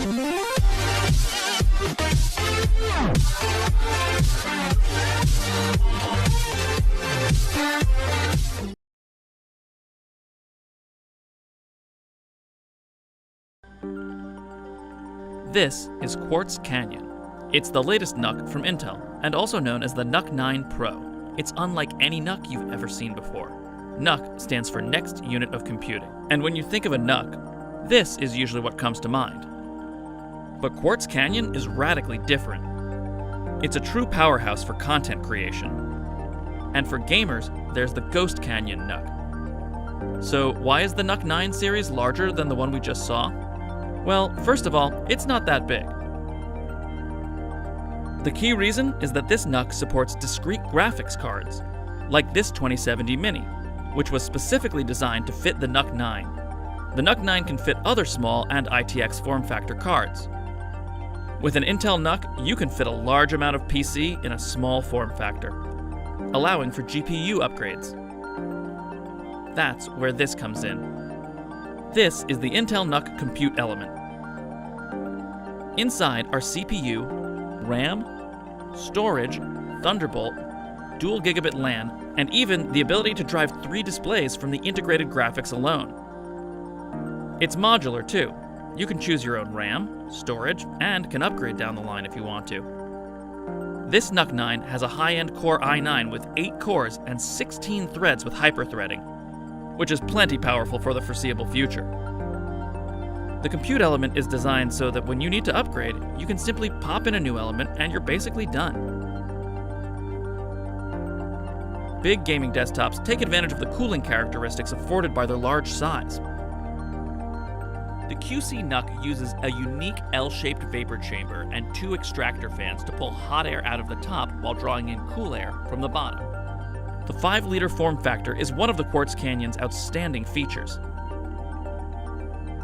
This is Quartz Canyon. It's the latest NUC from Intel, and also known as the NUC 9 Pro. It's unlike any NUC you've ever seen before. NUC stands for Next Unit of Computing, and when you think of a NUC, this is usually what comes to mind. But Quartz Canyon is radically different. It's a true powerhouse for content creation. And for gamers, there's the Ghost Canyon NUC. So why is the NUC 9 series larger than the one we just saw? Well, first of all, it's not that big. The key reason is that this NUC supports discrete graphics cards, like this 2070 Mini, which was specifically designed to fit the NUC 9. The NUC 9 can fit other small and ITX form factor cards. With an Intel NUC, you can fit a large amount of PC in a small form factor, allowing for GPU upgrades. That's where this comes in. This is the Intel NUC compute element. Inside are CPU, RAM, storage, Thunderbolt, dual gigabit LAN, and even the ability to drive 3 displays from the integrated graphics alone. It's modular too. You can choose your own RAM, storage, and can upgrade down the line if you want to. This NUC 9 has a high-end Core i9 with 8 cores and 16 threads with hyper-threading, which is plenty powerful for the foreseeable future. The compute element is designed so that when you need to upgrade, you can simply pop in a new element and you're basically done. Big gaming desktops take advantage of the cooling characteristics afforded by their large size. The QC NUC uses a unique L-shaped vapor chamber and 2 extractor fans to pull hot air out of the top while drawing in cool air from the bottom. The 5-liter form factor is one of the Quartz Canyon's outstanding features.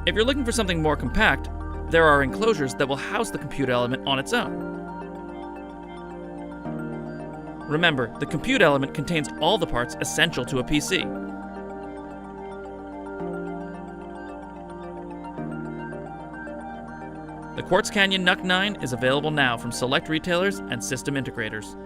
If you're looking for something more compact, there are enclosures that will house the compute element on its own. Remember, the compute element contains all the parts essential to a PC. The Quartz Canyon NUC 9 is available now from select retailers and system integrators.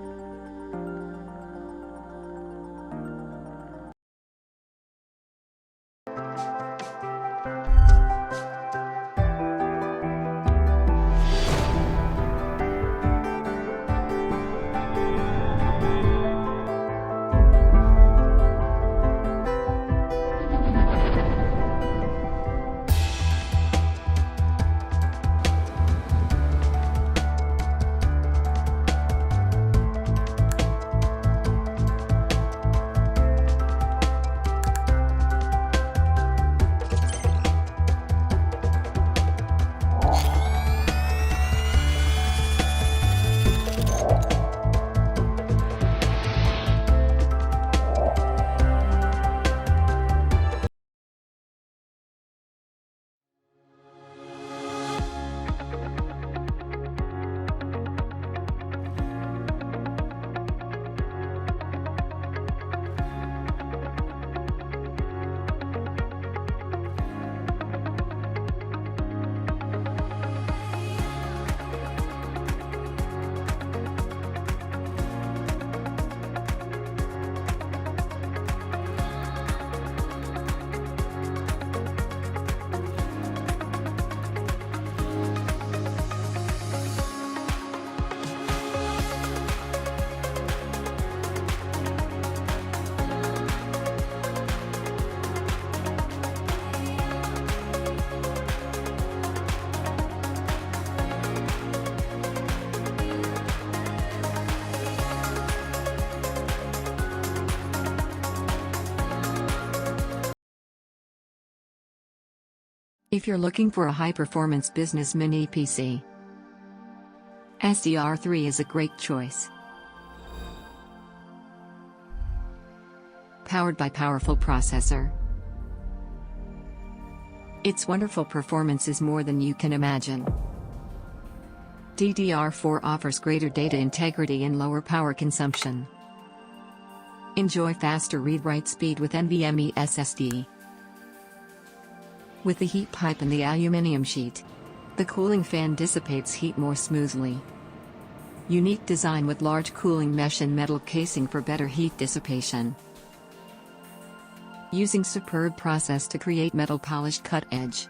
If you're looking for a high-performance business mini PC, SDR3 is a great choice. Powered by powerful processor. Its wonderful performance is more than you can imagine. DDR4 offers greater data integrity and lower power consumption. Enjoy faster read-write speed with NVMe SSD. With the heat pipe and the aluminum sheet, The cooling fan dissipates heat more smoothly. Unique design with large cooling mesh and metal casing for better heat dissipation. Using superb process to create metal polished cut edge.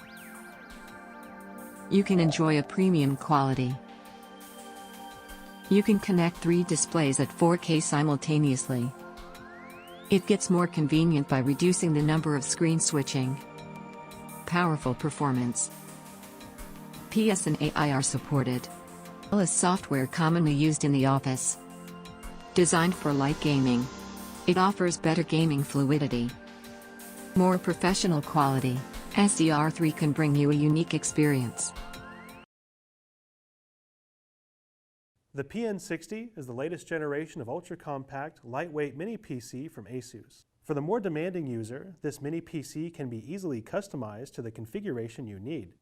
You can enjoy a premium quality. You can connect 3 displays at 4K simultaneously. It gets more convenient by reducing the number of screen switching. Powerful performance. PS and AI are supported. ASUS software commonly used in the office. Designed for light gaming. It offers better gaming fluidity. More professional quality. SDR3 can bring you a unique experience. The PN60 is the latest generation of ultra-compact, lightweight mini PC from ASUS. For the more demanding user, this mini PC can be easily customized to the configuration you need.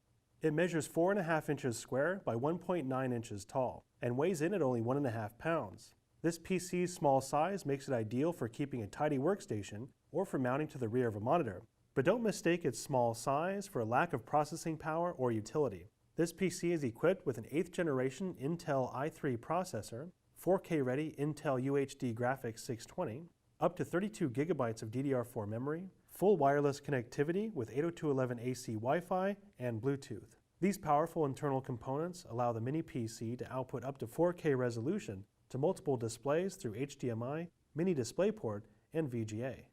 It measures 4.5 inches square by 1.9 inches tall and weighs in at only 1.5 pounds. This PC's small size makes it ideal for keeping a tidy workstation or for mounting to the rear of a monitor. But don't mistake its small size for a lack of processing power or utility. This PC is equipped with an 8th generation Intel i3 processor, 4K ready Intel UHD graphics 620, up to 32 gigabytes of DDR4 memory, full wireless connectivity with 802.11ac Wi-Fi and Bluetooth. These powerful internal components allow the mini PC to output up to 4K resolution to multiple displays through HDMI, mini DisplayPort, and VGA.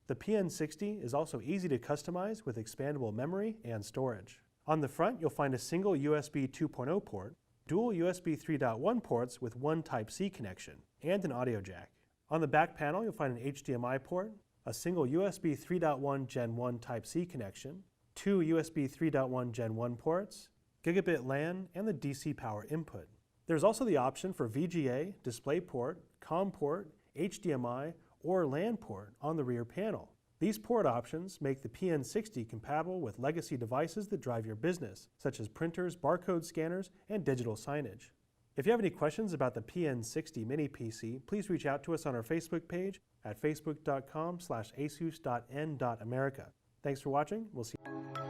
The PN60 is also easy to customize with expandable memory and storage. On the front, you'll find a single USB 2.0 port, dual USB 3.1 ports with one Type-C connection, and an audio jack. On the back panel, you'll find an HDMI port, a single USB 3.1 Gen 1 Type-C connection, 2 USB 3.1 Gen 1 ports, gigabit LAN, and the DC power input. There's also the option for VGA, DisplayPort, COM port, HDMI, or LAN port on the rear panel. These port options make the PN60 compatible with legacy devices that drive your business, such as printers, barcode scanners, and digital signage. If you have any questions about the PN60 Mini PC, please reach out to us on our Facebook page at facebook.com/asus.n.america. Thanks for watching. We'll see you.